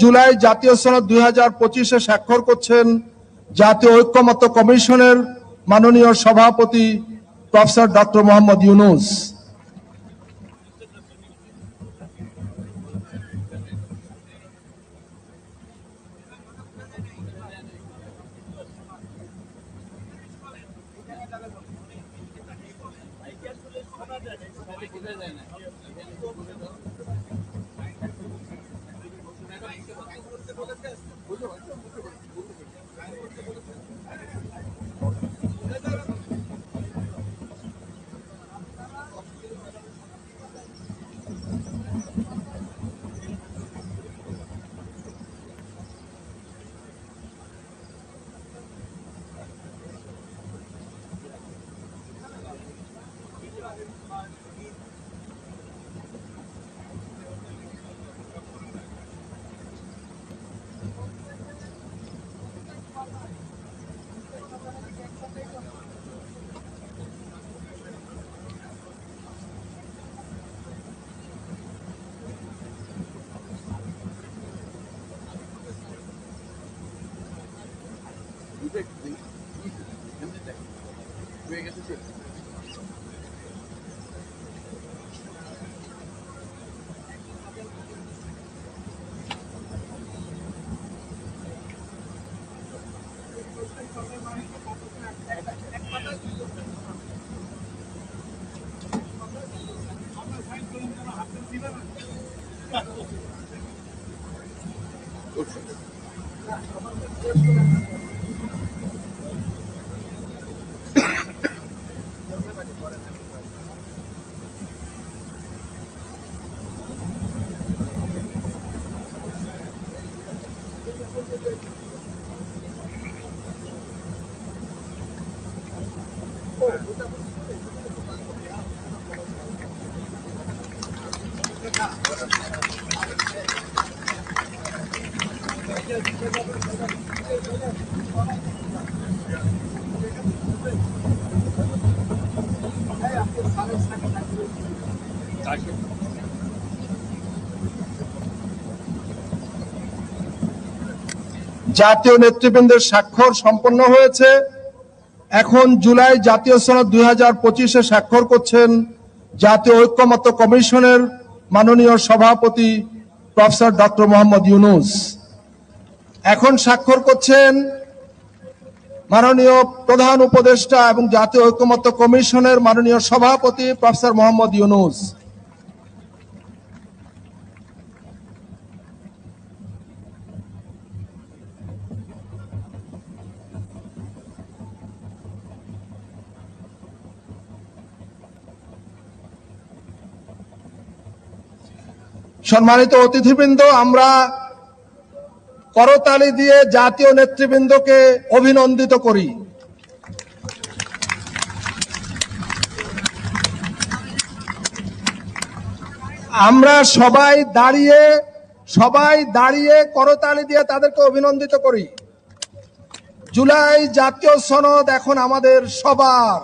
জুলাই জাতীয় সনদ 2025-এ স্বাক্ষর করছেন জাতীয় ঐক্যমত্য কমিশনের মাননীয় সভাপতি প্রফেসর ডক্টর মোহাম্মদ ইউনূস। জাতীয় নেতৃবৃন্দের স্বাক্ষর সম্পন্ন হয়েছে। এখন জুলাই জাতীয় সনদ 2025-এ স্বাক্ষর করছেন জাতীয় ঐক্যমত্য কমিশনের মাননীয় সভাপতি প্রফেসর ডক্টর মোহাম্মদ ইউনূস। এখন স্বাক্ষর করছেন মাননীয় প্রধান উপদেষ্টা এবং জাতীয় ঐক্যমত্য কমিশনের মাননীয় সভাপতি প্রফেসর মোহাম্মদ ইউনূস। সম্মানিত অতিথিবৃন্দ, আমরা করতালি দিয়ে জাতীয় নেতৃবৃন্দকে অভিনন্দিত করি। আমরা সবাই দাঁড়িয়ে করতালি দিয়ে তাদেরকে অভিনন্দিত করি। জুলাই জাতীয় সনদ এখন আমাদের সবার।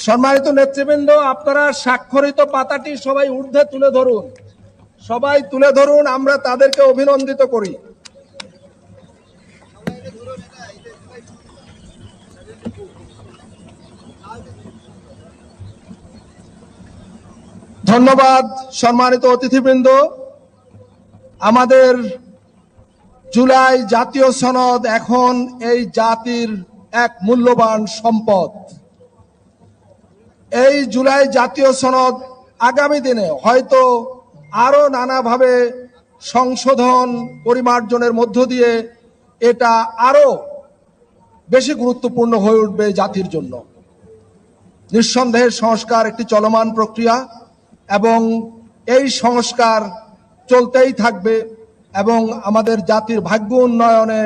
সম্মানিত নেতৃবৃন্দ, আপনারা স্বাক্ষরিত পাতাটি সবাই ঊর্ধ্বে তুলে ধরুন, আমরা তাদেরকে অভিনন্দিত করি। ধন্যবাদ। সম্মানিত অতিথিবৃন্দ, আমাদের জুলাই জাতীয় সনদ এখন এই জাতির এক মূল্যবান সম্পদ। এই জুলাই জাতীয় সনদ আগামী দিনে হয়তো আরো নানাভাবে সংশোধন পরিমার্জনের মধ্য দিয়ে এটা আরো বেশি গুরুত্বপূর্ণ হয়ে উঠবে জাতির জন্য। নিঃসন্দেহে সংস্কার একটি চলমান প্রক্রিয়া এবং এই সংস্কার চলতেই থাকবে এবং আমাদের জাতির ভাগ্য উন্নয়নে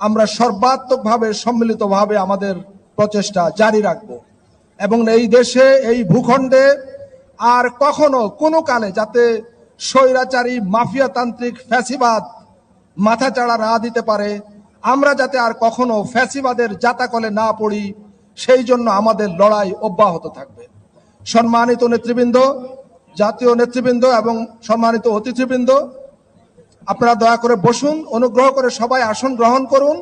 আমরা সর্বাত্মকভাবে সম্মিলিতভাবে আমাদের প্রচেষ্টা জারি রাখব এবং এই দেশে এই ভূখণ্ডে আর কখনো কোনো কালে যাতে স্বৈরাচারী মাফিয়াতান্ত্রিক ফ্যাসিবাদ মাথাচাড়া না দিতে পারে, আমরা যাতে আর কখনো ফ্যাসিবাদের জাতাকলে না পড়ি, সেই জন্য আমাদের লড়াই অব্যাহত থাকবে। সম্মানিত নেতৃবৃন্দ, জাতীয় নেতৃবৃন্দ এবং সম্মানিত অতিথিবৃন্দ, আপনারা দয়া করে বসুন। অনুগ্রহ করে সবাই আসন গ্রহণ করুন।